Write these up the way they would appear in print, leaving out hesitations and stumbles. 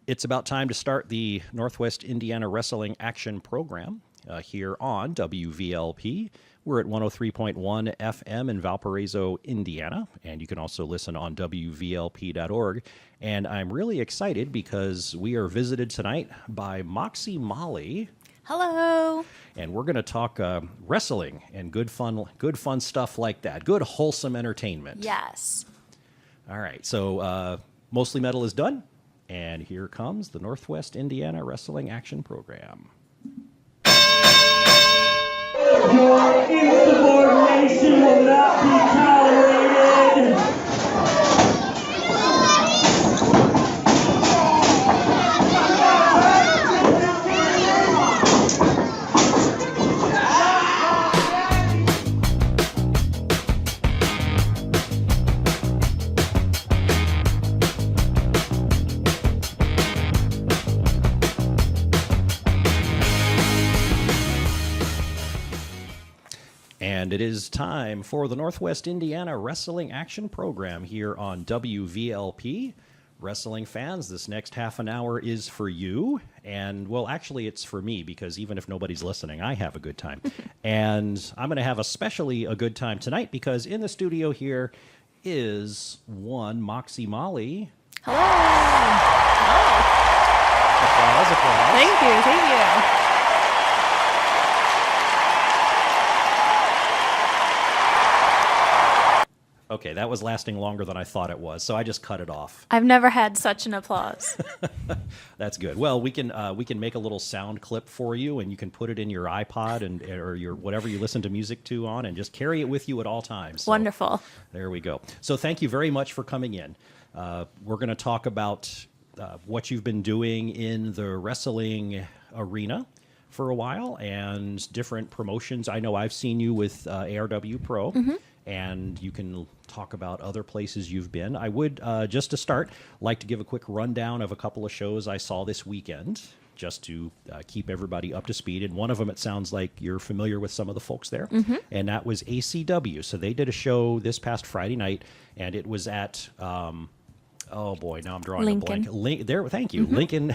It's about time to start the Northwest Indiana Wrestling Action Program here on WVLP. We're at 103.1 FM in Valparaiso, Indiana, and you can also listen on WVLP.org. And I'm really excited because we are visited tonight by Moxie Molly. Hello. And we're going to talk wrestling and good fun stuff like that. Good, wholesome entertainment. Yes. All right, so Mostly Metal is done. And here comes the Northwest Indiana Wrestling Action Program. Your insubordination will not be tolerated. And it is time for the Northwest Indiana Wrestling Action Program here on WVLP. Wrestling fans, this next half an hour is for you. And, well, actually, it's for me because even if nobody's listening, I have a good time. And I'm going to have especially a good time tonight because in the studio here is one Moxie Molly. Hello. Oh. Applause. Thank you. Okay, that was lasting longer than I thought it was, so I just cut it off. I've never had such an applause. That's good. Well, we can make a little sound clip for you, and you can put it in your iPod or your whatever you listen to music to on, and just carry it with you at all times. So, wonderful. There we go. So thank you very much for coming in. We're going to talk about what you've been doing in the wrestling arena for a while and different promotions. I know I've seen you with ARW Pro. Mm-hmm. And you can talk about other places you've been. I would, just to start, like to give a quick rundown of a couple of shows I saw this weekend, just to keep everybody up to speed. And one of them, it sounds like you're familiar with some of the folks there. Mm-hmm. And that was ACW. So they did a show this past Friday night, and it was at... oh boy, now I'm drawing Lincoln. a blank. Thank you. Mm-hmm.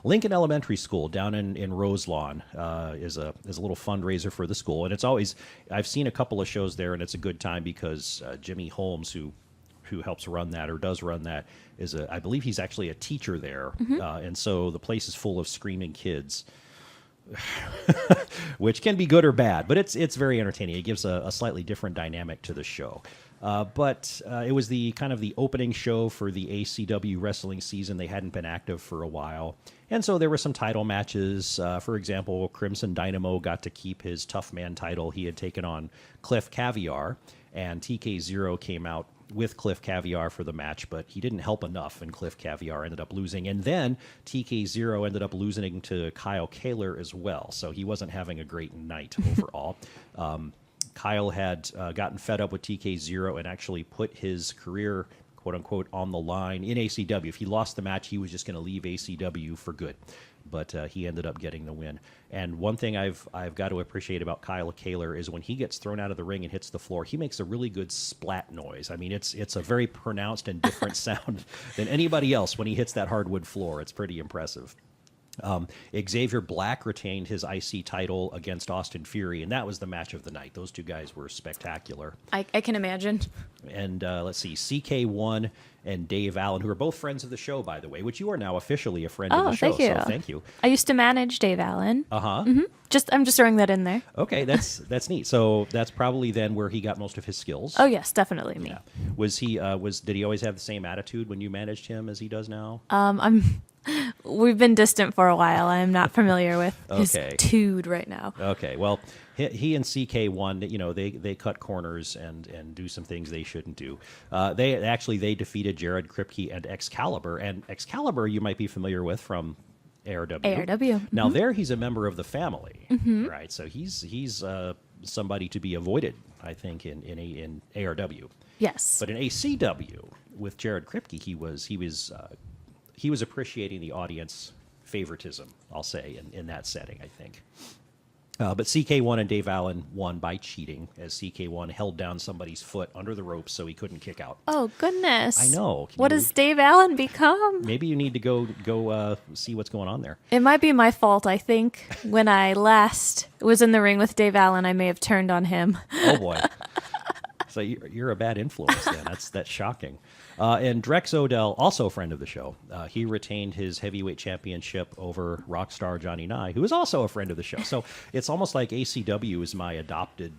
Lincoln Elementary School down in Roselawn is a little fundraiser for the school, and it's always I've seen a couple of shows there, and it's a good time because Jimmy Holmes, who helps run that or does run that, I believe he's actually a teacher there, mm-hmm. And so the place is full of screaming kids. Which can be good or bad, but it's very entertaining. It gives a slightly different dynamic to the show. But it was the kind of the opening show for the ACW wrestling season. They hadn't been active for a while. And so there were some title matches. For example, Crimson Dynamo got to keep his Tough Man title. He had taken on Cliff Caviar, and TK0 came out with Cliff Caviar for the match, but he didn't help enough, and Cliff Caviar ended up losing. And then TK0 ended up losing to Kyle Kaler as well, so he wasn't having a great night overall. Kyle had gotten fed up with TK0 and actually put his career, quote-unquote, on the line in ACW. If he lost the match, he was just going to leave ACW for good. But he ended up getting the win. And one thing I've got to appreciate about Kyle Kaler is when he gets thrown out of the ring and hits the floor, he makes a really good splat noise. I mean, it's a very pronounced and different sound than anybody else when he hits that hardwood floor. It's pretty impressive. Xavier Black retained his IC title against Austin Fury, and that was the match of the night. Those two guys were spectacular. I can imagine. And let's see, CK1 and Dave Allen, who are both friends of the show, by the way, which you are now officially a friend of the show. Thank you. So thank you. I used to manage Dave Allen. Uh-huh. Mm-hmm. I'm just throwing that in there. Okay, that's neat. So that's probably then where he got most of his skills. Oh yes, definitely me. Yeah. Did he always have the same attitude when you managed him as he does now? We've been distant for a while. I'm not familiar with his tude right now. Okay, well, he and CK1, they cut corners and do some things they shouldn't do. They defeated Jared Kripke and Excalibur, and Excalibur you might be familiar with from ARW. ARW. Now there he's a member of the family, right? So he's somebody to be avoided, I think, in ARW. Yes. But in ACW with Jared Kripke, he was appreciating the audience favoritism, I'll say, in that setting, I think. But CK1 and Dave Allen won by cheating, as CK1 held down somebody's foot under the ropes so he couldn't kick out. Oh, goodness. I know. What does Dave Allen become? Maybe you need to go see what's going on there. It might be my fault. I think when I last was in the ring with Dave Allen, I may have turned on him. Oh, boy. So you're a bad influence then. That's shocking. And Drex Odell, also a friend of the show, he retained his heavyweight championship over Rockstar Johnny Nye, who is also a friend of the show. So it's almost like ACW is my adopted.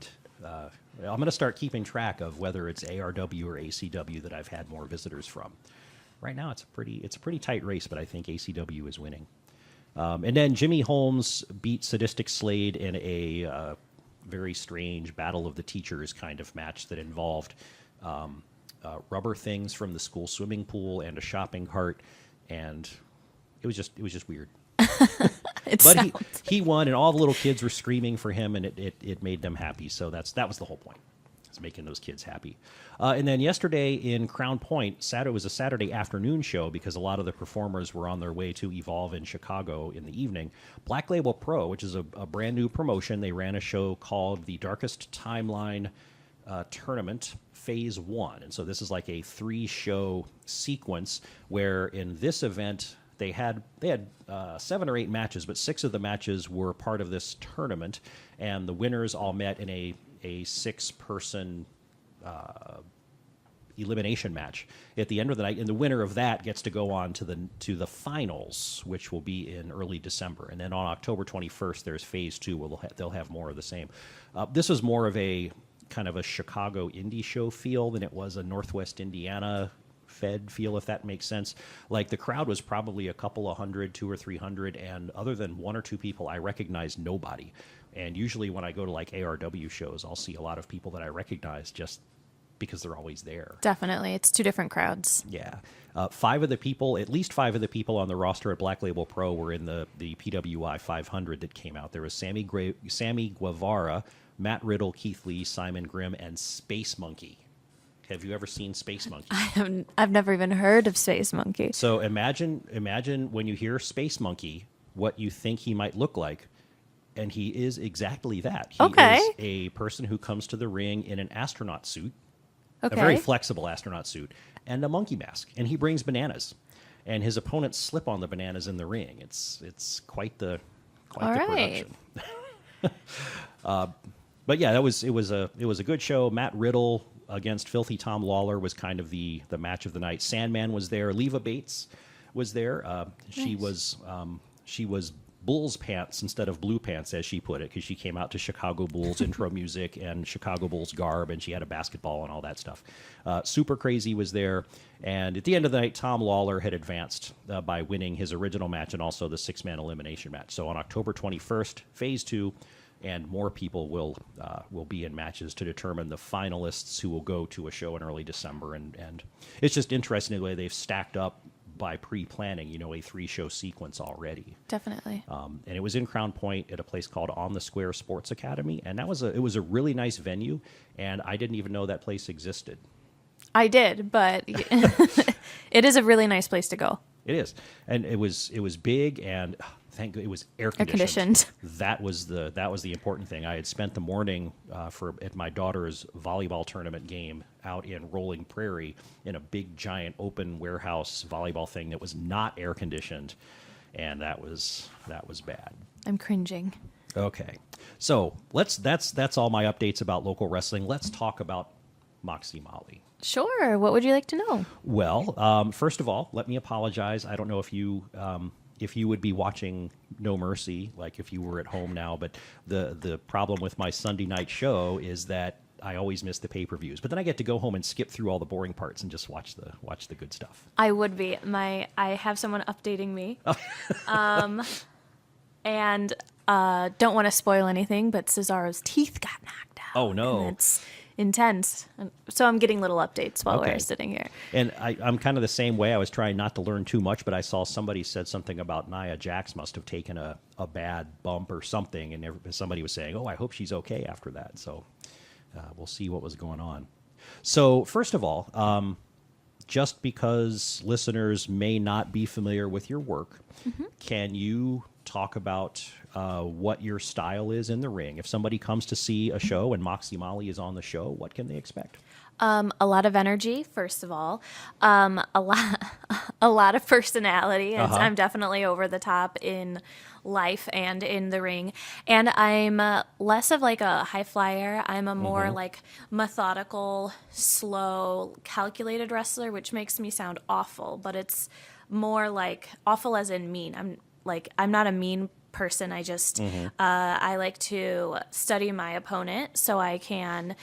I'm going to start keeping track of whether it's ARW or ACW that I've had more visitors from. Right now, it's a pretty tight race, but I think ACW is winning. And then Jimmy Holmes beat Sadistic Slade in a very strange Battle of the Teachers kind of match that involved rubber things from the school swimming pool and a shopping cart, and it was just weird. But he won, and all the little kids were screaming for him, and it made them happy. So that was the whole point. It's making those kids happy. And then yesterday in Crown Point, it was a Saturday afternoon show because a lot of the performers were on their way to Evolve in Chicago in the evening. Black Label Pro, which is a brand new promotion, they ran a show called the Darkest Timeline Tournament Phase 1. And so this is like a 3-show sequence where in this event they had 7 or 8 matches, but 6 of the matches were part of this tournament, and the winners all met in a 6-person elimination match at the end of the night, and the winner of that gets to go on to the finals, which will be in early December. And then on October 21st, there's Phase 2, where they'll have more of the same. This was more of a kind of a Chicago indie show feel than it was a Northwest Indiana Fed feel, if that makes sense. Like, the crowd was probably a couple of hundred, 200 or 300, and other than 1 or 2 people, I recognized nobody. And usually when I go to like ARW shows, I'll see a lot of people that I recognize just because they're always there. Definitely. It's 2 different crowds. Yeah. At least 5 of the people on the roster at Black Label Pro were in the PWI 500 that came out. There was Sammy Guevara, Matt Riddle, Keith Lee, Simon Grimm, and Space Monkey. Have you ever seen Space Monkey? I've never even heard of Space Monkey. So imagine when you hear Space Monkey, what you think he might look like. And he is exactly that. He is a person who comes to the ring in an astronaut suit, a very flexible astronaut suit, and a monkey mask. And he brings bananas. And his opponents slip on the bananas in the ring. It's quite the production. But yeah, it was a good show. Matt Riddle against Filthy Tom Lawler was kind of the match of the night. Sandman was there. Leva Bates was there. She was Bulls pants instead of blue pants, as she put it, because she came out to Chicago Bulls intro music and Chicago Bulls garb, and she had a basketball and all that stuff. Super Crazy was there, and at the end of the night, Tom Lawler had advanced by winning his original match and also the 6-man elimination match. So on October 21st, Phase 2, and more people will be in matches to determine the finalists who will go to a show in early December. And it's just interesting the way they've stacked up by pre-planning, a 3-show sequence already. Definitely. And it was in Crown Point at a place called On the Square Sports Academy, and it was a really nice venue, and I didn't even know that place existed. I did, but it is a really nice place to go. It is, and it was big, and thank God it was air conditioned. That was the important thing. I had spent the morning at my daughter's volleyball tournament game out in Rolling Prairie in a big giant open warehouse volleyball thing that was not air conditioned, and that was bad. I'm cringing. Okay, so that's all my updates about local wrestling. Let's talk about Moxie Molly. Sure. What would you like to know? Well, first of all, let me apologize. I don't know if you would be watching No Mercy, like if you were at home now, but the problem with my Sunday night show is that I always miss the pay-per-views. But then I get to go home and skip through all the boring parts and just watch the good stuff. I would be. I have someone updating me. And don't want to spoil anything, but Cesaro's teeth got knocked out. Oh, no. And it's intense. So I'm getting little updates while we're sitting here. And I'm kind of the same way. I was trying not to learn too much, but I saw somebody said something about Nia Jax must have taken a bad bump or something, and somebody was saying, I hope she's okay after that. So we'll see what was going on. So first of all, just because listeners may not be familiar with your work, can you talk about what your style is in the ring? If somebody comes to see a show and Moxie Molly is on the show, what can they expect? A lot of energy, first of all. A lot of personality. I'm definitely over the top in life and in the ring. And I'm less of like a high flyer. I'm a more like methodical, slow, calculated wrestler, which makes me sound awful, but it's more like awful as in mean. I'm not a mean person. I just I like to study my opponent so I can,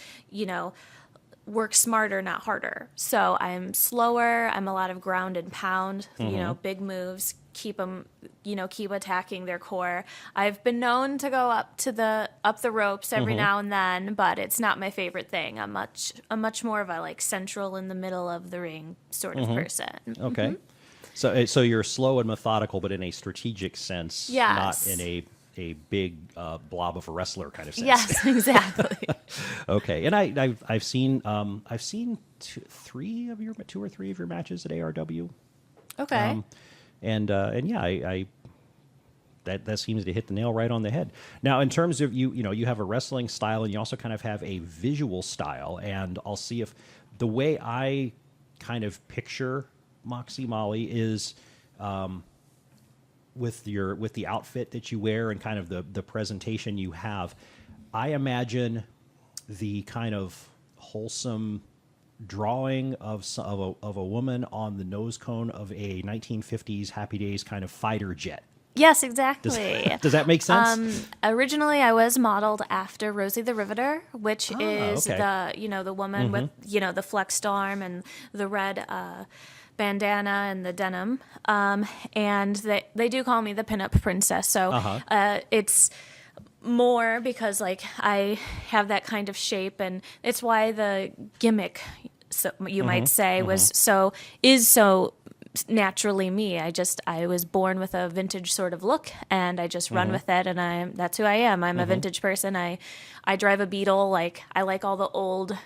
work smarter, not harder. So I'm slower. I'm a lot of ground and pound, big moves, keep attacking their core. I've been known to go up the ropes every now and then, but it's not my favorite thing. I'm much more of a like central in the middle of the ring sort of person. Okay. So you're slow and methodical, but in a strategic sense, not in a big blob of a wrestler kind of sense. Yes, exactly. Okay, and I've seen two or three of your matches at ARW. Okay. And yeah, I that seems to hit the nail right on the head. Now, in terms of you have a wrestling style, and you also kind of have a visual style. And I'll see if the way I kind of picture Moxie Molly is with the outfit that you wear and kind of the presentation you have. I imagine the kind of wholesome drawing of a woman on the nose cone of a 1950s Happy Days kind of fighter jet. Yes, exactly. Does that make sense? Originally, I was modeled after Rosie the Riveter, which is the woman with the flexed arm and the red bandana and the denim. And they do call me the pinup princess. So it's more because like I have that kind of shape, and it's why the gimmick, so you might say, is so naturally me. I was born with a vintage sort of look, and I just run with it, and that's who I am. I'm a vintage person. I drive a Beetle. Like I like all the old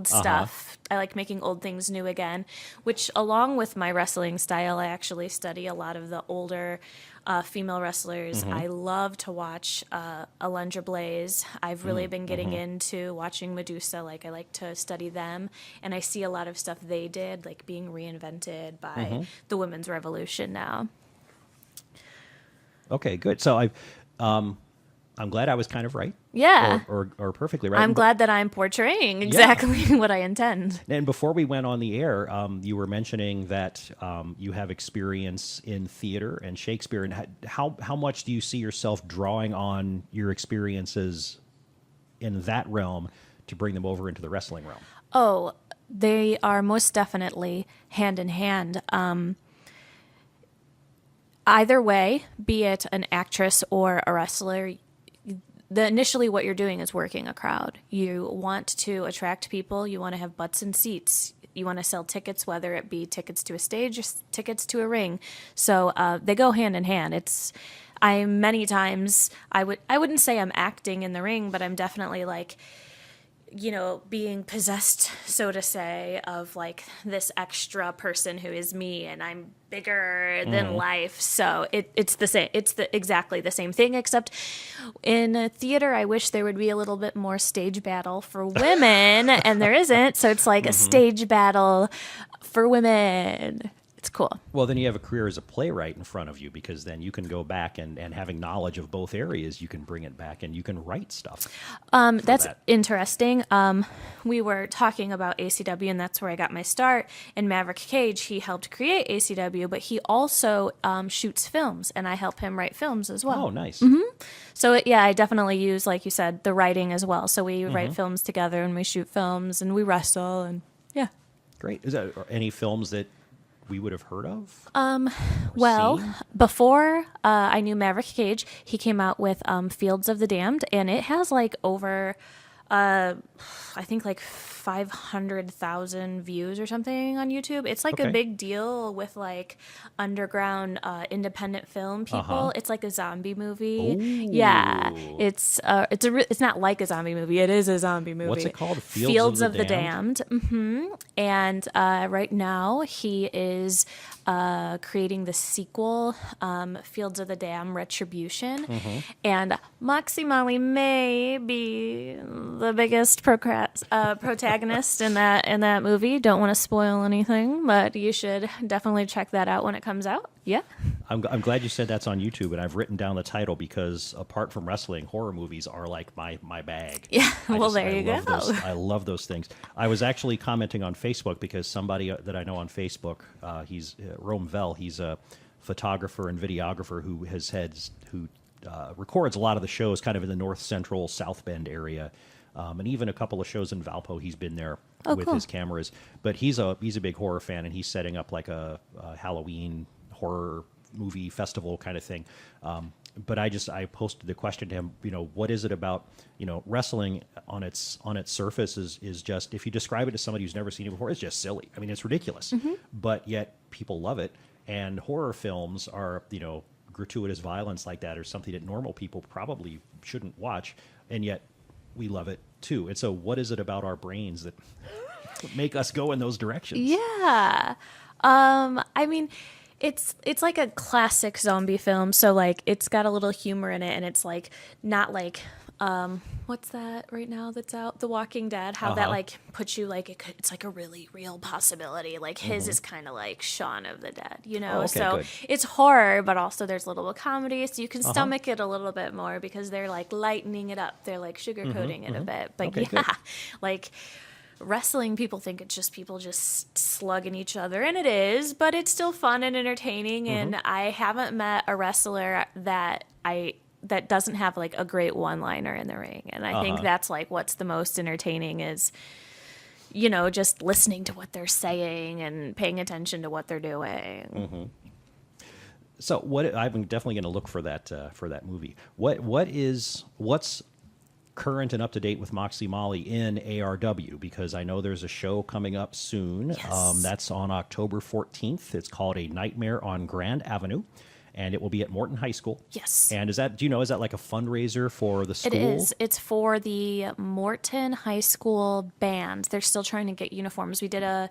stuff. I like making old things new again, which along with my wrestling style, I actually study a lot of the older female wrestlers. I love to watch Alundra Blaze. I've really been getting into watching Medusa. Like I like to study them, and I see a lot of stuff they did, like being reinvented by the women's revolution now. Okay, good. So I'm glad I was kind of right. Yeah. Or perfectly right. I'm glad that I'm portraying exactly what I intend. And before we went on the air, you were mentioning that you have experience in theater and Shakespeare. And how much do you see yourself drawing on your experiences in that realm to bring them over into the wrestling realm? Oh, they are most definitely hand in hand. Either way, be it an actress or a wrestler, initially what you're doing is working a crowd. You want to attract people. You want to have butts and seats. You want to sell tickets, whether it be tickets to a stage or tickets to a ring. So they go hand in hand. Many times I wouldn't say I'm acting in the ring, but I'm definitely like, being possessed, so to say, of like this extra person who is me, and I'm bigger than life. So it's the same. It's exactly the same thing, except in theater, I wish there would be a little bit more stage battle for women, and there isn't. So it's like a stage battle for women. It's cool. Well, then you have a career as a playwright in front of you, because then you can go back and having knowledge of both areas, you can bring it back and you can write stuff. That's interesting. We were talking about ACW, and that's where I got my start. In Maverick Cage, he helped create ACW, but he also shoots films, and I help him write films as well. Oh, nice. So, I definitely use, like you said, the writing as well. So we write films together, and we shoot films, and we wrestle, and yeah. Great. Is there any films that we would have heard of? Well, before I knew Maverick Cage, he came out with Fields of the Damned, and it has like over, I think like 500,000 views or something on YouTube. It's like a big deal with like underground independent film people. It's like a zombie movie. Ooh. Yeah, it's not like a zombie movie. It is a zombie movie. What's it called? Fields of the Damned. And right now he is creating the sequel, Fields of the Damned Retribution. And Moxie Molly may be the biggest protagonist in that movie. Don't want to spoil anything, but you should definitely check that out when it comes out. Yeah. I'm glad you said that's on YouTube, and I've written down the title because apart from wrestling, horror movies are like my bag. Yeah, there you go. I love those things. I was actually commenting on Facebook because somebody that I know on Facebook, he's Rome Vell, he's a photographer and videographer who records a lot of the shows kind of in the North Central South Bend area. And even a couple of shows in Valpo, he's been there with his cameras. But he's a big horror fan, and he's setting up like a Halloween horror movie festival kind of thing. But I posted the question to him, what is it about, wrestling on its surface is just, if you describe it to somebody who's never seen it before, it's just silly. I mean, it's ridiculous, but yet people love it. And horror films are, gratuitous violence like that or something that normal people probably shouldn't watch. And yet we love it too. And so what is it about our brains that make us go in those directions? Yeah. I mean, it's like a classic zombie film, so like it's got a little humor in it, and it's like not like what's that right now that's out, The Walking Dead, how that like puts you like it's like a really real possibility. Like his is kind of like Shaun of the Dead, so good. It's horror, but also there's a little comedy, so you can stomach it a little bit more because they're like lightening it up, they're like sugarcoating it a bit. But good. Like wrestling, people think it's just people just slugging each other, and it is, but it's still fun and entertaining. And I haven't met a wrestler that doesn't have like a great one-liner in the ring. And I think that's like what's the most entertaining is, just listening to what they're saying and paying attention to what they're doing. So I'm definitely going to look for that movie. What's current and up to date with Moxie Molly in ARW, because I know there's a show coming up soon. Yes. That's on October 14th. It's called A Nightmare on Grand Avenue, and it will be at Morton High School. Yes. And is that like a fundraiser for the school? It is. It's for the Morton High School band. They're still trying to get uniforms. We did a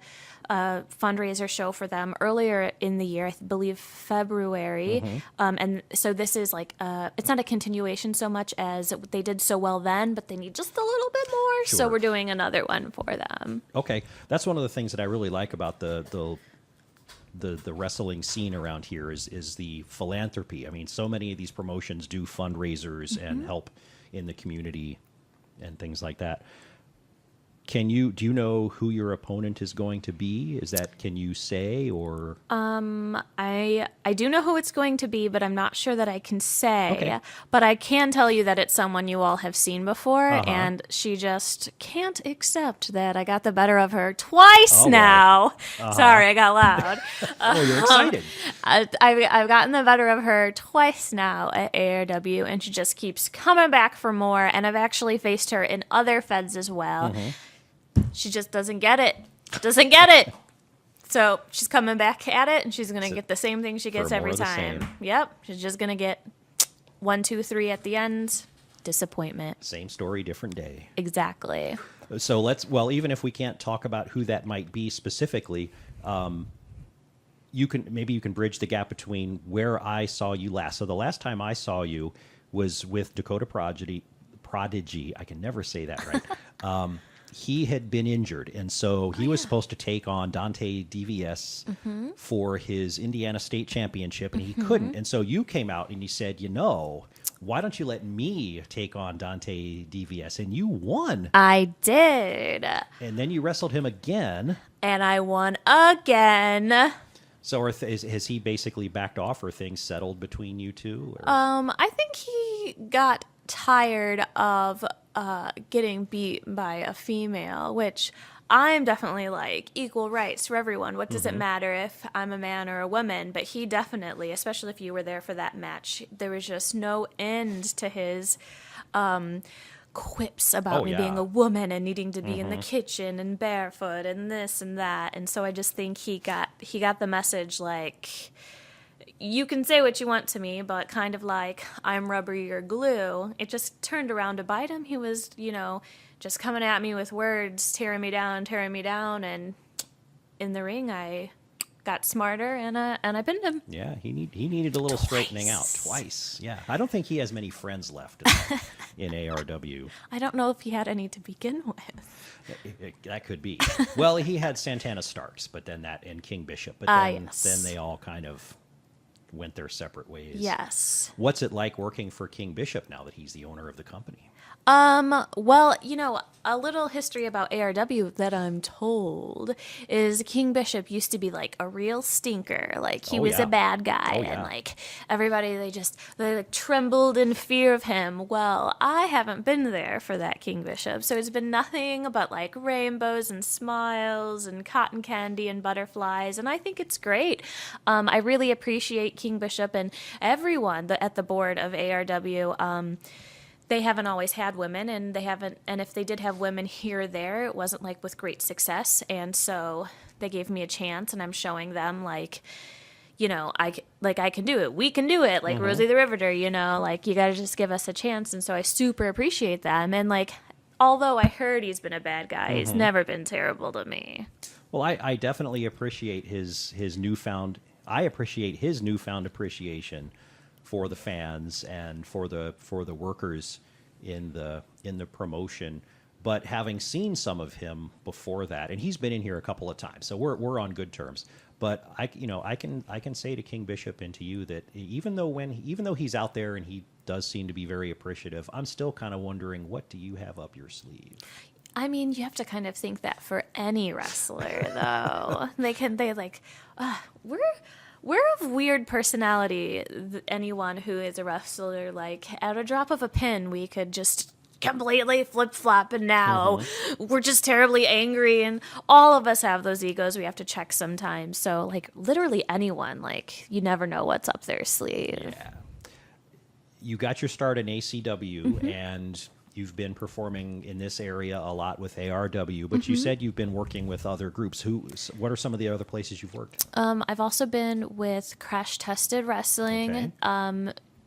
fundraiser show for them earlier in the year, I believe February. And so this is like, it's not a continuation so much as they did so well then, but they need just a little bit more. Sure. So we're doing another one for them. Okay. That's one of the things that I really like about the wrestling scene around here is the philanthropy. I mean, so many of these promotions do fundraisers and help in the community and things like that. Do you know who your opponent is going to be? Can you say, or? I do know who it's going to be, but I'm not sure that I can say. Okay. But I can tell you that it's someone you all have seen before, and she just can't accept that I got the better of her twice now. Sorry, I got loud. Oh, you're excited. I've gotten the better of her twice now at ARW, and she just keeps coming back for more, and I've actually faced her in other feds as well. She just doesn't get it. So she's coming back at it, and she's going to get the same thing she gets every time. Yep. She's just going to get 1, 2, 3 at the end. Disappointment. Same story, different day. Exactly. So even if we can't talk about who that might be specifically, you can bridge the gap between where I saw you last. So the last time I saw you was with Dakota Prodigy. I can never say that right. He had been injured, and so he was supposed to take on Dante DVS for his Indiana State Championship, and he couldn't. And so you came out and you said, why don't you let me take on Dante DVS? And you won. I did. And then you wrestled him again. And I won again. So has he basically backed off, or things settled between you two? Or? I think he got tired of getting beat by a female, which I'm definitely like equal rights for everyone. What does it matter if I'm a man or a woman? But he definitely, especially if you were there for that match, there was just no end to his quips about me being a woman and needing to be in the kitchen and barefoot and this and that. And so I just think he got the message, like, you can say what you want to me, but kind of like, I'm rubber, you're glue. It just turned around to bite him. He was, just coming at me with words, tearing me down. And in the ring, I got smarter and I pinned him. Yeah, he needed a little straightening out twice. Yeah, I don't think he has many friends left in ARW. I don't know if he had any to begin with. That could be. Well, he had Santana Starks, but then and King Bishop, but then they all kind of went their separate ways. Yes. What's it like working for King Bishop now that he's the owner of the company? Well, a little history about ARW that I'm told is King Bishop used to be like a real stinker. Like he was a bad guy and like everybody, they like trembled in fear of him. Well, I haven't been there for that King Bishop. So it's been nothing but like rainbows and smiles and cotton candy and butterflies. And I think it's great. I really appreciate King Bishop and everyone at the board of ARW. They haven't always had women, and if they did have women here or there, it wasn't like with great success. And so they gave me a chance, and I'm showing them like, I can do it. We can do it. Like Rosie the Riveter, like you got to just give us a chance. And so I super appreciate them. And like, although I heard he's been a bad guy, he's never been terrible to me. Well, I definitely appreciate his newfound appreciation for the fans and for the workers in the promotion. But having seen some of him before that, and he's been in here a couple of times, so we're on good terms. But I can say to King Bishop and to you that even though he's out there and he does seem to be very appreciative, I'm still kind of wondering, what do you have up your sleeve? I mean, you have to kind of think that for any wrestler, though. We're of weird personality. Anyone who is a wrestler, like at a drop of a pin, we could just completely flip-flop, and now we're just terribly angry, and all of us have those egos we have to check sometimes. So, like, literally anyone, like, you never know what's up their sleeve. Yeah. You got your start in ACW, and you've been performing in this area a lot with ARW, but you said you've been working with other groups. What are some of the other places you've worked? I've also been with Crash Tested Wrestling,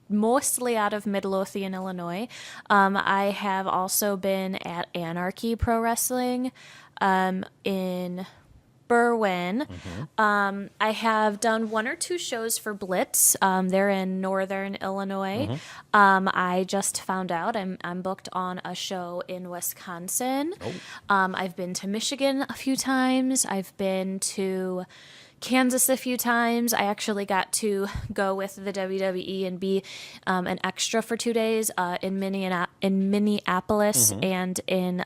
mostly out of Midlothian, Illinois. I have also been at Anarchy Pro Wrestling in Berwyn. I have done 1 or 2 shows for Blitz. They're in Northern Illinois. I just found out I'm booked on a show in Wisconsin. I've been to Michigan a few times. I've been to Kansas a few times. I actually got to go with the WWE and be an extra for 2 days in Minneapolis and in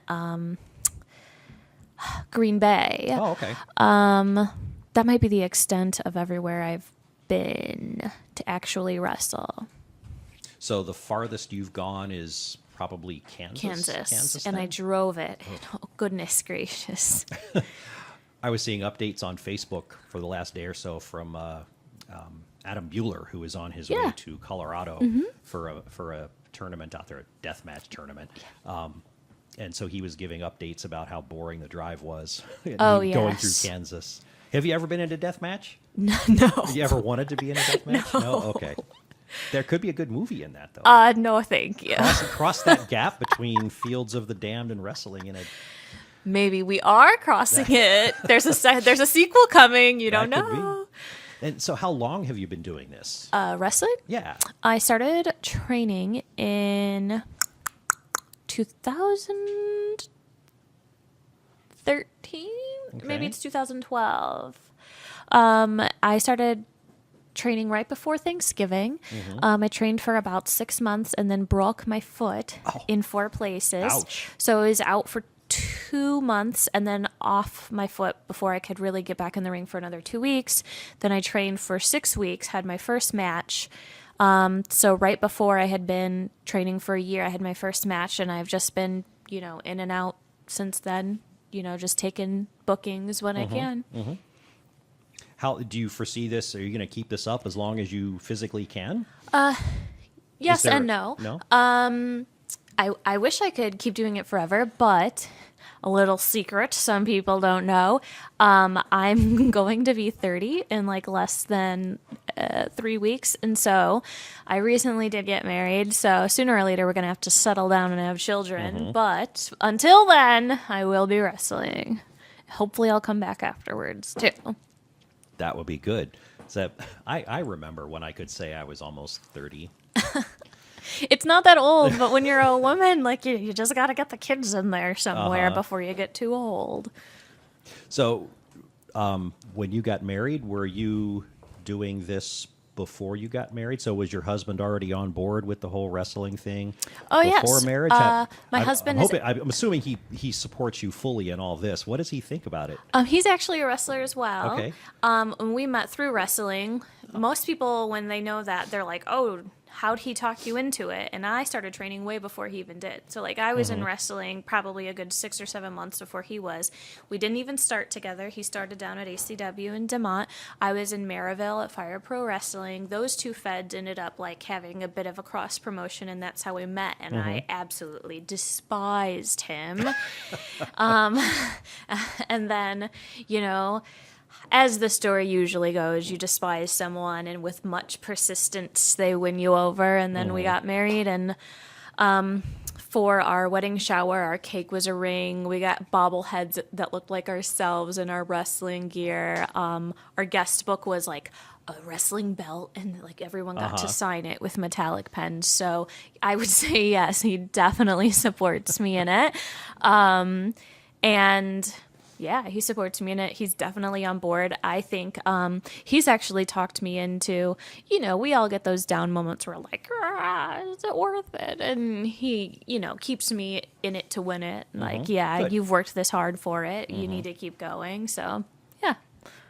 Green Bay. Oh, okay. That might be the extent of everywhere I've been to actually wrestle. So the farthest you've gone is probably Kansas, and I drove it. Oh, goodness gracious. I was seeing updates on Facebook for the last day or so from Adam Bueller, who is on his way to Colorado for a tournament out there, a deathmatch tournament. And so he was giving updates about how boring the drive was going through Kansas. Have you ever been in a deathmatch? No. Have you ever wanted to be in a deathmatch? No? Okay. There could be a good movie in that, though. No, thank you. Cross that gap between Fields of the Damned and wrestling in a... Maybe we are crossing it. There's a sequel coming. You don't know. And so how long have you been doing this? Wrestling? Yeah. I started training in 2013. Okay. Maybe it's 2012. I started training right before Thanksgiving. I trained for about 6 months and then broke my foot in 4 places. Ouch. So I was out for 2 months and then off my foot before I could really get back in the ring for another 2 weeks. Then I trained for 6 weeks, had my first match. So right before I had been training for a year, I had my first match, and I've just been, in and out since then, just taking bookings when I can. How do you foresee this? Are you going to keep this up as long as you physically can? Yes and no. No? I wish I could keep doing it forever, but a little secret some people don't know. I'm going to be 30 in like less than 3 weeks. And so I recently did get married. So sooner or later, we're going to have to settle down and have children. But until then, I will be wrestling. Hopefully, I'll come back afterwards, too. That would be good. So I remember when I could say I was almost 30. It's not that old, but when you're a woman, like you just got to get the kids in there somewhere before you get too old. So when you got married, were you doing this before you got married? So was your husband already on board with the whole wrestling thing before marriage? My husband I'm assuming he supports you fully in all this. What does he think about it? He's actually a wrestler as well. Okay. We met through wrestling. Most people, when they know that, they're like, oh, how'd he talk you into it? And I started training way before he even did. So, like, I was in wrestling probably a good 6 or 7 months before he was. We didn't even start together. He started down at ACW in DeMont. I was in Maryville at Fire Pro Wrestling. Those two feds ended up, like, having a bit of a cross promotion, and that's how we met. And I absolutely despised him. And then, you know, as the story usually goes, you despise someone, and with much persistence, they win you over. And then we got married, and for our wedding shower, our cake was a ring. We got bobbleheads that looked like ourselves in our wrestling gear. Our guest book was like a wrestling belt, and like everyone got to sign it with metallic pens. So I would say yes, he definitely supports me in it. And yeah, he supports me in it. He's definitely on board. I think he's actually talked me into, you know, we all get those down moments where like, is it worth it? And he, you know, keeps me in it to win it. Like, yeah, Good. You've worked this hard for it. You need to keep going. So, yeah.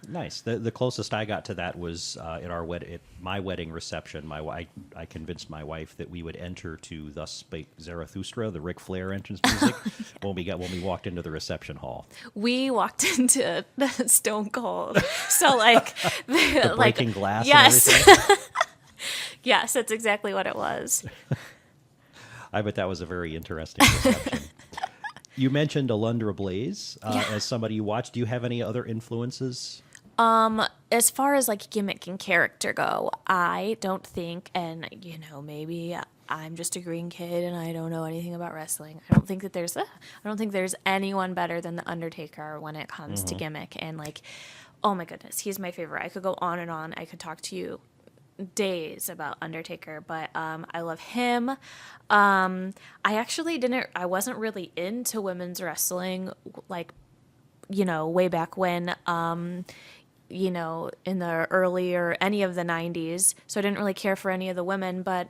Nice. The closest I got to that was at my wedding reception. I convinced my wife that we would enter to "Thus Spake Zarathustra," the Ric Flair entrance music, when we walked into the reception hall. We walked into Stone Cold, so like The breaking glass. Yes, And everything. yes, that's exactly what it was. I bet that was a very interesting reception. You mentioned Alundra Blaze as somebody you watched. Do you have any other influences? As far as like gimmick and character go, I don't think, and you know, maybe I'm just a green kid and I don't know anything about wrestling. I don't think there's anyone better than the Undertaker when it comes to gimmick. And like, oh my goodness, he's my favorite. I could go on and on. I could talk to you days about Undertaker, but I love him. I wasn't really into women's wrestling, like, you know, way back when, you know, in the early or any of the 90s. So I didn't really care for any of the women, but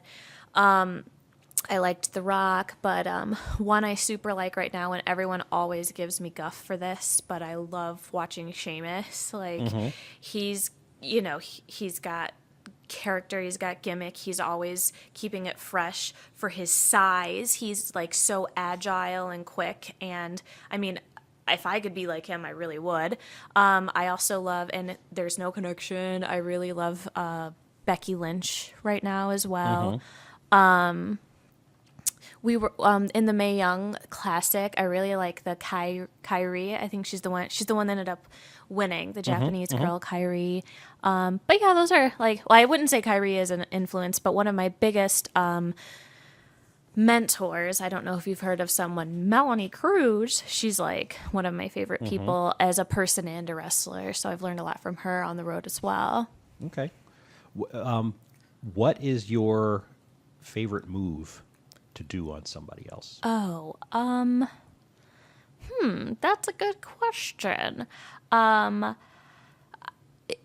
I liked The Rock. But one I super like right now, and everyone always gives me guff for this, but I love watching Sheamus. Like, he's got character, he's got gimmick, he's always keeping it fresh for his size. He's like so agile and quick, and I mean, if I could be like him, I really would. I also love, and there's no connection, I really love Becky Lynch right now as well. We were in the Mae Young Classic. I really like the Kyrie. I think she's the one that ended up winning, the Japanese girl, Kyrie. But yeah, those are like, well, I wouldn't say Kyrie is an influence, but one of my biggest mentors, I don't know if you've heard of someone, Melanie Cruz. She's like one of my favorite people as a person and a wrestler. So I've learned a lot from her on the road as well. Okay. What is your favorite move to do on somebody else? Oh, that's a good question.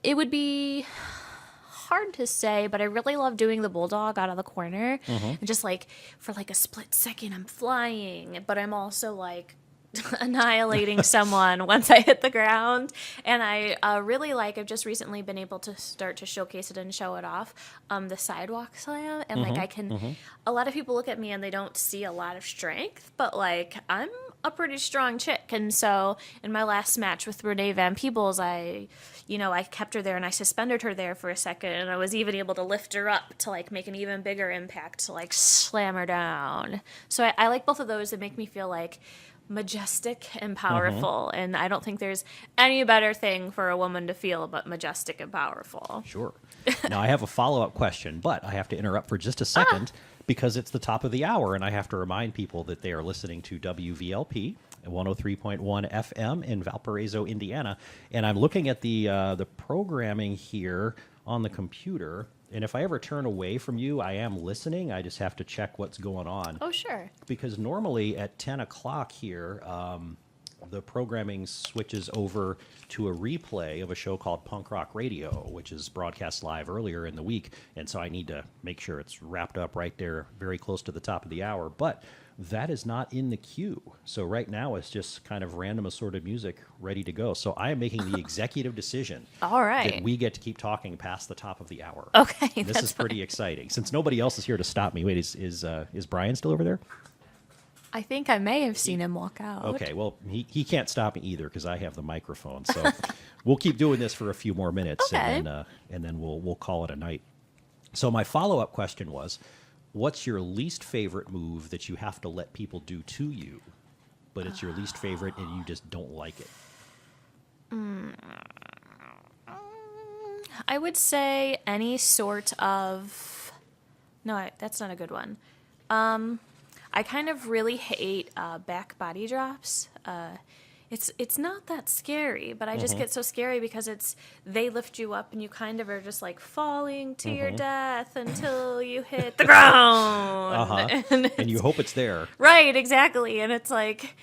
It would be hard to say, but I really love doing the bulldog out of the corner. And just like for like a split second, I'm flying, but I'm also like annihilating someone once I hit the ground. And I really like, I've just recently been able to start to showcase it and show it off, the sidewalk slam. And like I can, a lot of people look at me and they don't see a lot of strength, but like I'm a pretty strong chick. And so in my last match with Renee Van Peebles, I kept her there and I suspended her there for a second, and I was even able to lift her up to like make an even bigger impact to like slam her down. So I like both of those that make me feel like majestic and powerful, and I don't think there's any better thing for a woman to feel but majestic and powerful. Sure. Now I have a follow-up question, but I have to interrupt for just a second because it's the top of the hour, and I have to remind people that they are listening to WVLP 103.1 FM in Valparaiso, Indiana, and I'm looking at the programming here on the computer. And if I ever turn away from you, I am listening. I just have to check what's going on. Oh, sure. Because normally at 10 o'clock here, the programming switches over to a replay of a show called Punk Rock Radio, which is broadcast live earlier in the week. And so I need to make sure it's wrapped up right there, very close to the top of the hour. But that is not in the queue. So right now it's just kind of random assorted music ready to go. So I am making the executive decision All right. that we get to keep talking past the top of the hour. Okay. This is pretty exciting. Since nobody else is here to stop me. Wait, is Brian still over there? I think I may have seen him walk out. Okay, well, he can't stop me either because I have the microphone. So we'll keep doing this for a few more minutes, Okay. and then we'll call it a night. So my follow-up question was, what's your least favorite move that you have to let people do to you, but it's your least favorite and you just don't like it? I would say any sort of... No, that's not a good one. I kind of really hate back body drops. It's not that scary, but I just get so scary because they lift you up and you kind of are just like falling to your death until you hit the ground. And you hope it's there. Right, exactly. And it's like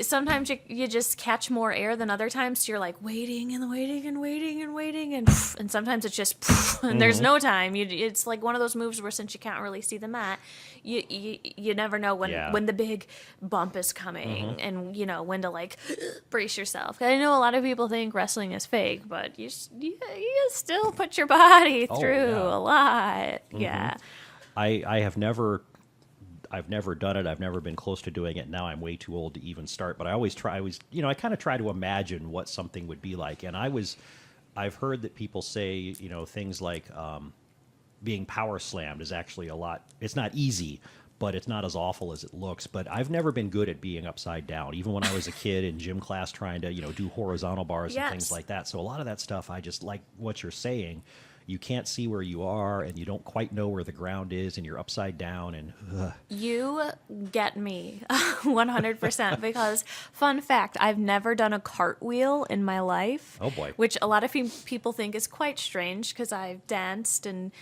sometimes you just catch more air than other times. So you're like waiting and waiting and waiting and waiting. And sometimes it's just, and there's no time. It's like one of those moves where since you can't really see the mat, you never know when the big bump is coming and, when to like brace yourself. I know a lot of people think wrestling is fake, but you still put your body through a lot. Yeah. I've never done it. I've never been close to doing it. Now I'm way too old to even start. But I always try. I kind of try to imagine what something would be like. And I've heard that people say, things like being power slammed is actually a lot. It's not easy, but it's not as awful as it looks. But I've never been good at being upside down, even when I was a kid in gym class trying to, do horizontal bars and things like that. So a lot of that stuff, I just like what you're saying. You can't see where you are, and you don't quite know where the ground is, and you're upside down. And You get me 100% because, fun fact, I've never done a cartwheel in my life. Oh, boy. Which a lot of people think is quite strange because I've danced and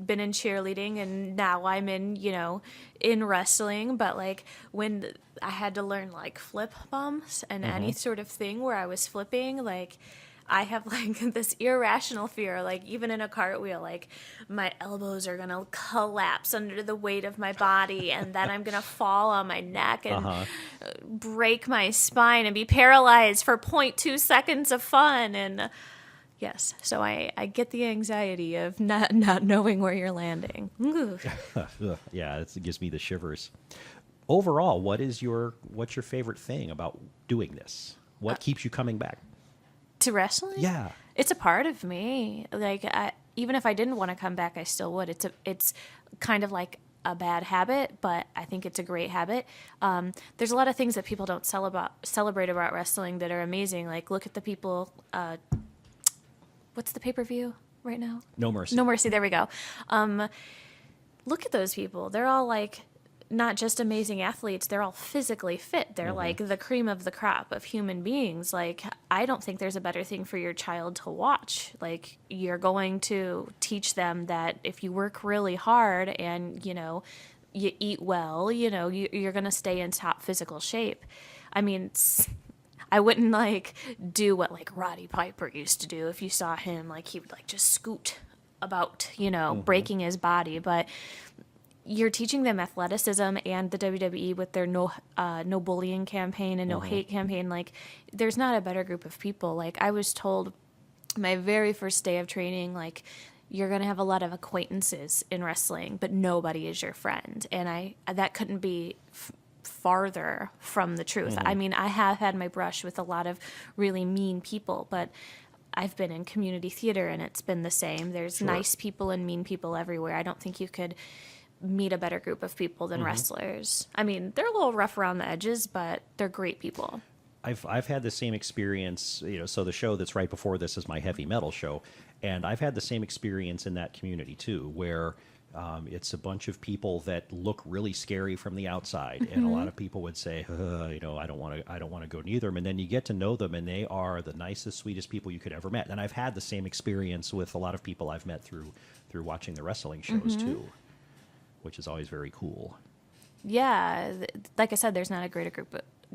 been in cheerleading, and now I'm in, in wrestling. But, like, when I had to learn, like, flip bumps and any sort of thing where I was flipping, like... I have like this irrational fear, like even in a cartwheel, like my elbows are going to collapse under the weight of my body and then I'm going to fall on my neck and break my spine and be paralyzed for 0.2 seconds of fun. And yes, so I get the anxiety of not knowing where you're landing. Yeah, it gives me the shivers. Overall, what's your favorite thing about doing this? What keeps you coming back? To wrestling? Yeah. It's a part of me. Like, even if I didn't want to come back, I still would. It's kind of like a bad habit, but I think it's a great habit. There's a lot of things that people don't celebrate about wrestling that are amazing. Like, look at the people. What's the pay-per-view right now? No Mercy. No Mercy. There we go. Look at those people. They're all like not just amazing athletes, they're all physically fit. They're like the cream of the crop of human beings. Like, I don't think there's a better thing for your child to watch. Like, you're going to teach them that if you work really hard and, you eat well, you're going to stay in top physical shape. I mean, I wouldn't like do what like Roddy Piper used to do. If you saw him, like he would like just scoot about, breaking his body, but you're teaching them athleticism, and the WWE with their no bullying campaign and no hate campaign. Like, there's not a better group of people. Like, I was told my very first day of training, like, you're going to have a lot of acquaintances in wrestling, but nobody is your friend. And that couldn't be farther from the truth. I mean, I have had my brush with a lot of really mean people, but I've been in community theater and it's been the same. There's nice people and mean people everywhere. I don't think you could meet a better group of people than wrestlers. I mean, they're a little rough around the edges, but they're great people. I've had the same experience, so the show that's right before this is my heavy metal show, and I've had the same experience in that community too, where it's a bunch of people that look really scary from the outside, and a lot of people would say, I don't want to go near them, and then you get to know them, and they are the nicest, sweetest people you could ever met. And I've had the same experience with a lot of people I've met through watching the wrestling shows too, which is always very cool. Yeah, like I said, there's not a greater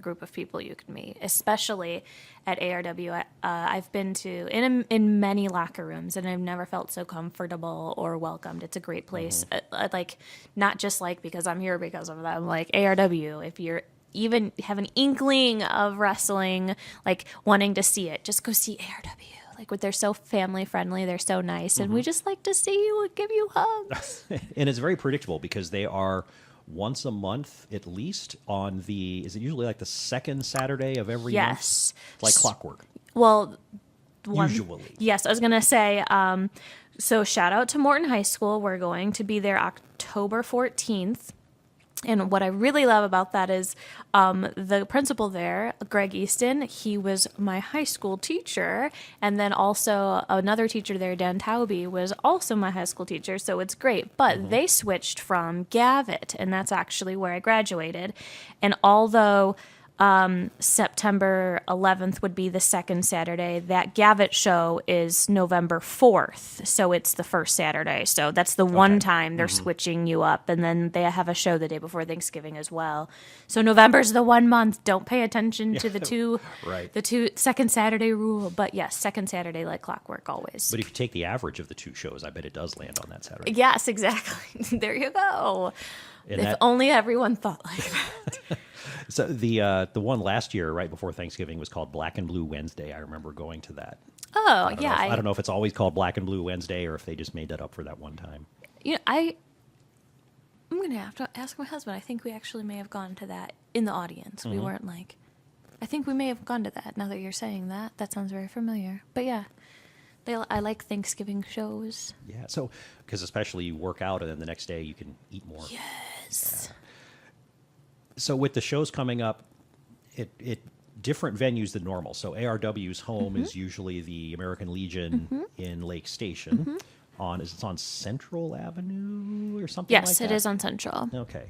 group of people you can meet, especially at ARW. I've been to in many locker rooms, and I've never felt so comfortable or welcomed. It's a great place. Like, not just like because I'm here because of them. Like ARW, if you're even have an inkling of wrestling, like wanting to see it, just go see ARW. Like, they're so family friendly, they're so nice, and we just like to see you and give you hugs. And it's very predictable because they are once a month at least on is it usually like the second Saturday of every month? Yes. Like clockwork. Well, Usually. Yes, I was going to say, so shout out to Morton High School. We're going to be there October 14th. And what I really love about that is the principal there, Greg Easton, he was my high school teacher. And then also another teacher there, Dan Tauby, was also my high school teacher. So it's great. But they switched from Gavitt, and that's actually where I graduated. And although September 11th would be the second Saturday, that Gavitt show is November 4th. So it's the first Saturday. So that's the one time they're switching you up. And then they have a show the day before Thanksgiving as well. So November's the 1 month. Don't pay attention to the two, the two second Saturday rule. But yes, second Saturday like clockwork always. But if you take the average of the two shows, I bet it does land on that Saturday. Yes, exactly. There you go. And if only everyone thought like that. So the one last year, right before Thanksgiving, was called Black and Blue Wednesday. I remember going to that. Oh, I don't know if it's always called Black and Blue Wednesday or if they just made that up for that one time. I'm going to have to ask my husband. I think we actually may have gone to that in the audience. We weren't like, I think we may have gone to that. Now that you're saying that, that sounds very familiar. But yeah, I like Thanksgiving shows. Yeah, so because especially you work out and then the next day you can eat more. Yes. Yeah. So with the shows coming up, it different venues than normal. So ARW's home is usually the American Legion in Lake Station. It's on Central Avenue or something like that? Yes, it is on Central. Okay.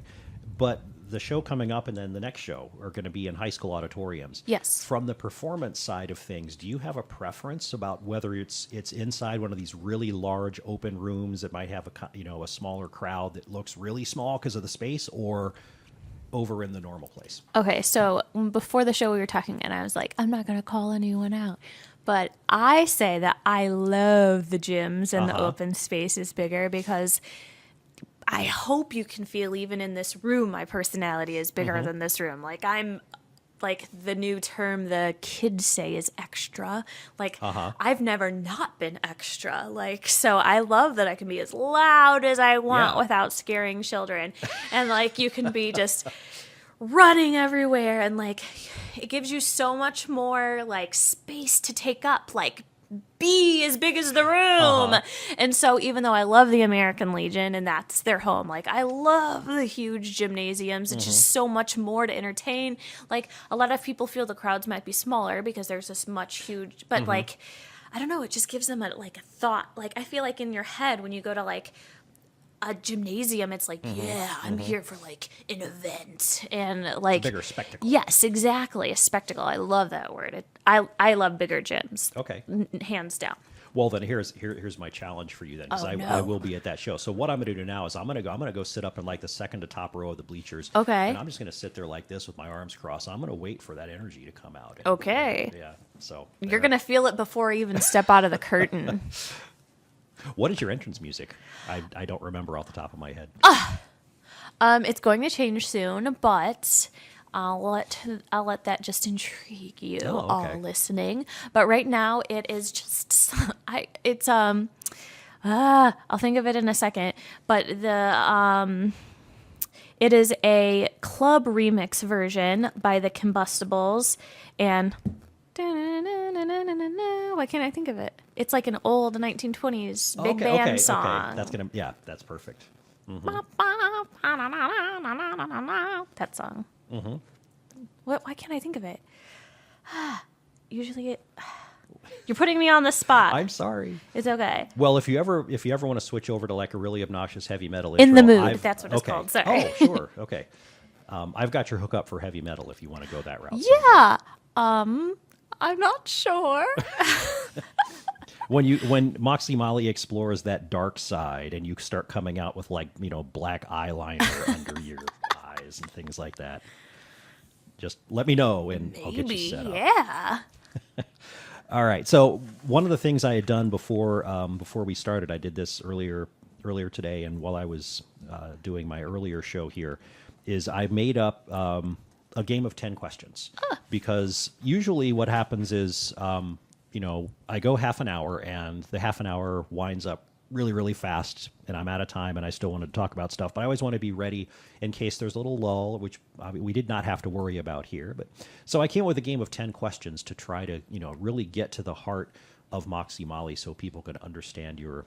But the show coming up and then the next show are going to be in high school auditoriums. Yes. From the performance side of things, do you have a preference about whether it's inside one of these really large open rooms that might have a smaller crowd that looks really small because of the space, or over in the normal place? Okay, so before the show we were talking, and I was like, I'm not going to call anyone out. But I say that I love the gyms and the open space is bigger because I hope you can feel even in this room my personality is bigger than this room. Like, I'm like the new term the kids say is extra. Like, I've never not been extra. Like, so I love that I can be as loud as I want without scaring children. And like, you can be just running everywhere, and like, it gives you so much more like space to take up. Like, be as big as the room. And so even though I love the American Legion and that's their home, like, I love the huge gymnasiums. It's just so much more to entertain. Like, a lot of people feel the crowds might be smaller because there's this much huge, but like, I don't know, it just gives them a thought. Like, I feel like in your head when you go to like a gymnasium, it's like, I'm here for like an event and like It's a bigger spectacle. Yes, exactly, a spectacle. I love that word. I love bigger gyms. Okay. Hands down. Well, then here's my challenge for you then, because I will be at that show. So what I'm going to do now is I'm going to go sit up in like the second to top row of the bleachers. Okay. And I'm just going to sit there like this with my arms crossed. I'm going to wait for that energy to come out. Okay. Yeah. So You're going to feel it before you even step out of the curtain. What is your entrance music? I don't remember off the top of my head. It's going to change soon, but I'll let that just intrigue you all listening. But right now it is just I'll think of it in a second. But It is a club remix version by the Combustibles, and why can't I think of it? It's like an old 1920s big band song. Okay. That's perfect. That song. Why can't I think of it? Usually you're putting me on the spot. I'm sorry. It's okay. Well, if you ever want to switch over to like a really obnoxious heavy metal In intro, the Mood, that's what it's called. Sorry. Oh, sure. Okay. I've got your hookup for heavy metal if you want to go that route. Yeah. I'm not sure. When Moxie Molly explores that dark side and you start coming out with like, black eyeliner under your eyes and things like that, just let me know and I'll get you set up. Yeah. All right. So one of the things I had done before we started, I did this earlier today, and while I was doing my earlier show here, is I made up a game of 10 questions. Because usually what happens is, I go half an hour, and the half an hour winds up really, really fast, and I'm out of time, and I still want to talk about stuff. But I always want to be ready in case there's a little lull, which we did not have to worry about here. But so I came up with a game of 10 questions to try to, really get to the heart of Moxie Molly so people could understand your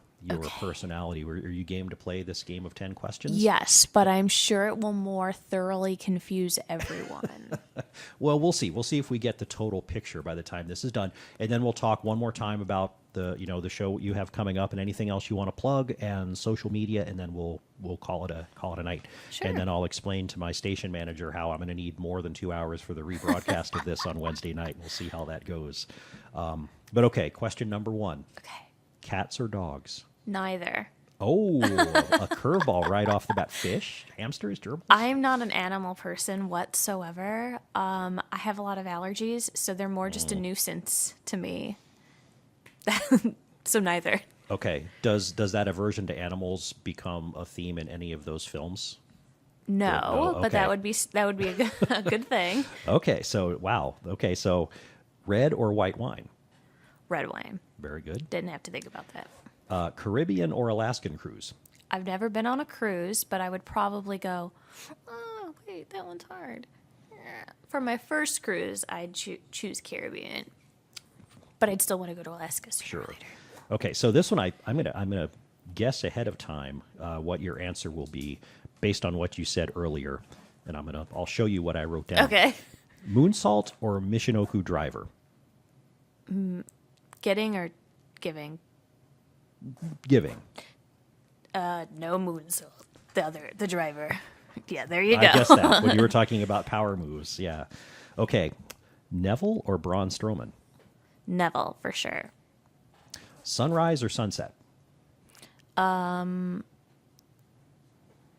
personality. Are you game to play this game of 10 questions? Yes, but I'm sure it will more thoroughly confuse everyone. Well, we'll see. We'll see if we get the total picture by the time this is done. And then we'll talk one more time about the show you have coming up and anything else you want to plug and social media, and then we'll call it a night. Sure. And then I'll explain to my station manager how I'm going to need more than 2 hours for the rebroadcast of this on Wednesday night. We'll see how that goes. But okay, question number 1. Okay. Cats or dogs? Neither. Oh, a curveball right off the bat. Fish, hamsters, gerbils? I'm not an animal person whatsoever. I have a lot of allergies, so they're more just a nuisance to me. So neither. Okay. Does that aversion to animals become a theme in any of those films? No, Okay. but that would be a good thing. Okay. So wow. Okay. So red or white wine? Red wine. Very good. Didn't have to think about that. Caribbean or Alaskan cruise? I've never been on a cruise, but I would probably go, oh, wait, that one's hard. For my first cruise, I'd choose Caribbean. But I'd still want to go to Alaska sooner or later. Okay, so this one I'm gonna guess ahead of time what your answer will be based on what you said earlier, and I'll show you what I wrote down. Okay. Moonsault or Michinoku driver? Getting or giving? Giving. No moonsault. The driver. Yeah, there you go. I guess that when you were talking about power moves. Yeah. Okay. Neville or Braun Strowman? Neville, for sure. Sunrise or sunset?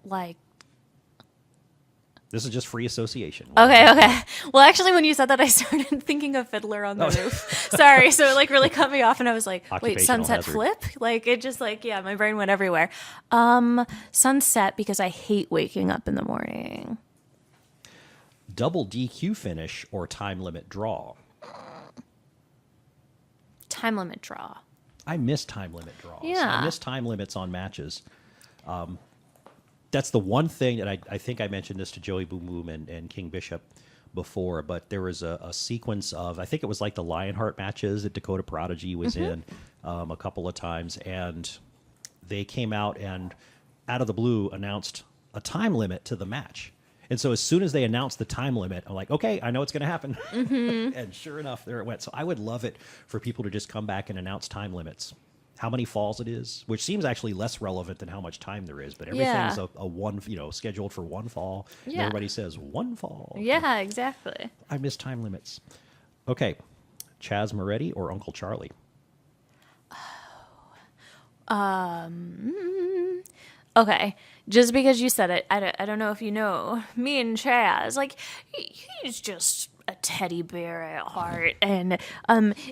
Like, This is just free association. okay. Well, actually, when you said that, I started thinking of Fiddler on the Roof. Sorry, so it really cut me off, and I was like, wait, Occupational sunset hazard. flip? It just my brain went everywhere. Sunset, because I hate waking up in the morning. Double DQ finish or time limit draw? Time limit draw. I miss time limit draws. Yeah. I miss time limits on matches. That's the one thing that I think I mentioned this to Joey Boom Boom and King Bishop before, but there was a sequence of, I think it was like the Lionheart matches that Dakota Prodigy was in a couple of times, and they came out and out of the blue announced a time limit to the match. And so as soon as they announced the time limit, I'm like, okay, I know it's going to happen. And sure enough, there it went. So I would love it for people to just come back and announce time limits. How many falls it is, which seems actually less relevant than how much time there is. But everything's a one, scheduled for one fall. And Yeah. everybody says one fall. Yeah, exactly. I miss time limits. Okay. Chaz Moretti or Uncle Charlie? Okay, just because you said it, I don't know if you know, me and Chaz, he's just a teddy bear at heart, and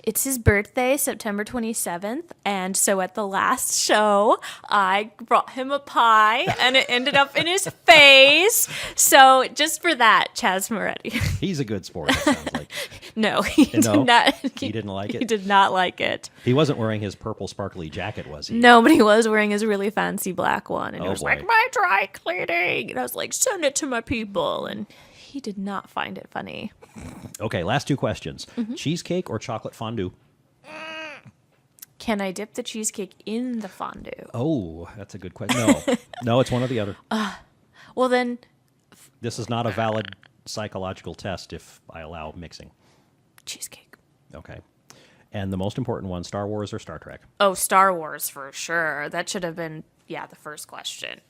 it's his birthday, September 27th, and so at the last show, I brought him a pie, and it ended up in his face, so just for that, Chaz Moretti. He's a good sport, it sounds like. No, he No? did not. He didn't like it? He did not like it. He wasn't wearing his purple sparkly jacket, was he? No, but he was wearing his really fancy black one. And he Oh, was boy. like, my dry cleaning. And I was like, send it to my people. And he did not find it funny. Okay, last two questions. Mm-hmm. Cheesecake or chocolate fondue? Can I dip the cheesecake in the fondue? Oh, that's a good question. No. No, it's one or the other. Well, then, This is not a valid psychological test if I allow mixing. cheesecake. Okay. And the most important one, Star Wars or Star Trek? Oh, Star Wars for sure. That should have been, the first question.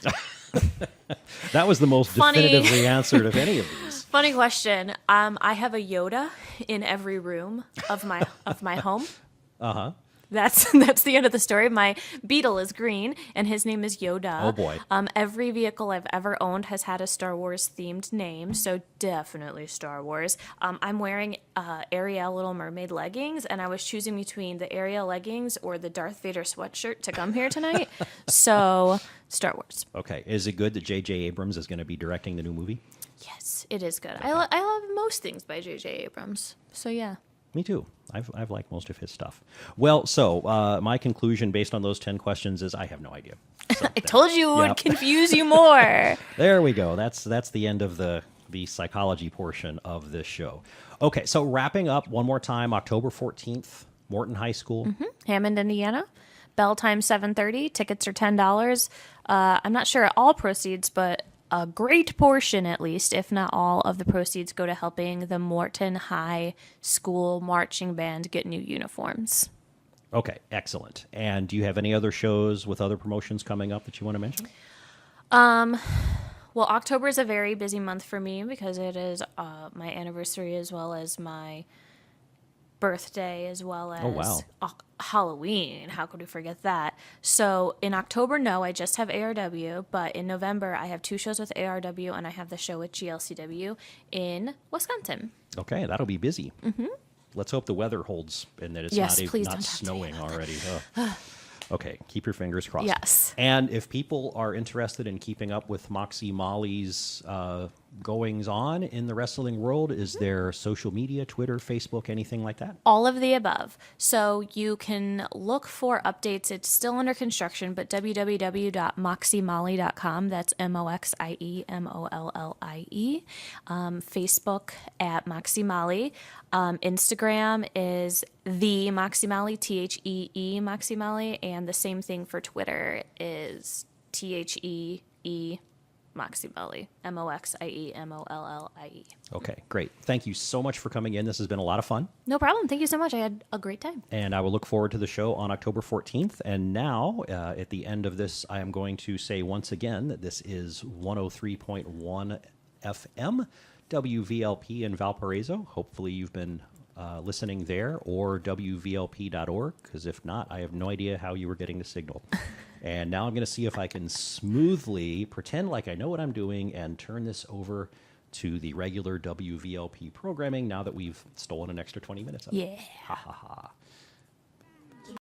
That was the most Funny. definitively answered of any of these. Funny question. I have a Yoda in every room of my home. Uh-huh. That's the end of the story. My beetle is green, and his name is Yoda. Oh, boy. Every vehicle I've ever owned has had a Star Wars themed name, so definitely Star Wars. I'm wearing Ariel Little Mermaid leggings, and I was choosing between the Ariel leggings or the Darth Vader sweatshirt to come here tonight. So Star Wars. Okay. Is it good that J.J. Abrams is going to be directing the new movie? Yes, it is good. I love most things by J.J. Abrams. So yeah. Me too. I've liked most of his stuff. Well, so my conclusion based on those 10 questions is I have no idea. So I told you it Yep. would confuse you more. there we go. That's the end of the psychology portion of this show. Okay, so wrapping up one more time, October 14th, Morton High School. Hammond, Indiana. Bell time 7:30. Tickets are $10. I'm not sure all proceeds, but a great portion, at least, if not all, of the proceeds go to helping the Morton High School marching band get new uniforms. Okay, excellent. And do you have any other shows with other promotions coming up that you want to mention? Well, October is a very busy month for me because it is my anniversary as well as my birthday as well as Oh, wow. Halloween. How could we forget that? So in October, no, I just have ARW, but in November, I have 2 shows with ARW and I have the show with GLCW in Wisconsin. Okay, that'll be busy. Mm-hmm. Let's hope the weather holds and that it's Yes, not, please not don't have to snowing hear already. Ugh. Okay, keep your fingers crossed. Yes. And if people are interested in keeping up with Moxie Molly's goings on in the wrestling world, is there social media, Twitter, Facebook, anything like that? All of the above. So you can look for updates. It's still under construction, but www.moxiemolly.com. That's MOXIEMOLLIE. Facebook at Moxie Molly. Instagram is the Moxie Molly, THEE Moxie Molly, and the same thing for Twitter is THEE Moxie Molly, MOXIEMOLLIE. Okay, great. Thank you so much for coming in. This has been a lot of fun. No problem. Thank you so much. I had a great time. And I will look forward to the show on October 14th. And now, at the end of this, I am going to say once again that this is 103.1 FM, WVLP in Valparaiso. Hopefully you've been listening there, or WVLP.org, because if not, I have no idea how you were getting the signal. And now I'm going to see if I can smoothly pretend like I know what I'm doing and turn this over to the regular WVLP programming now that we've stolen an extra 20 minutes of it. Yeah. Ha ha ha.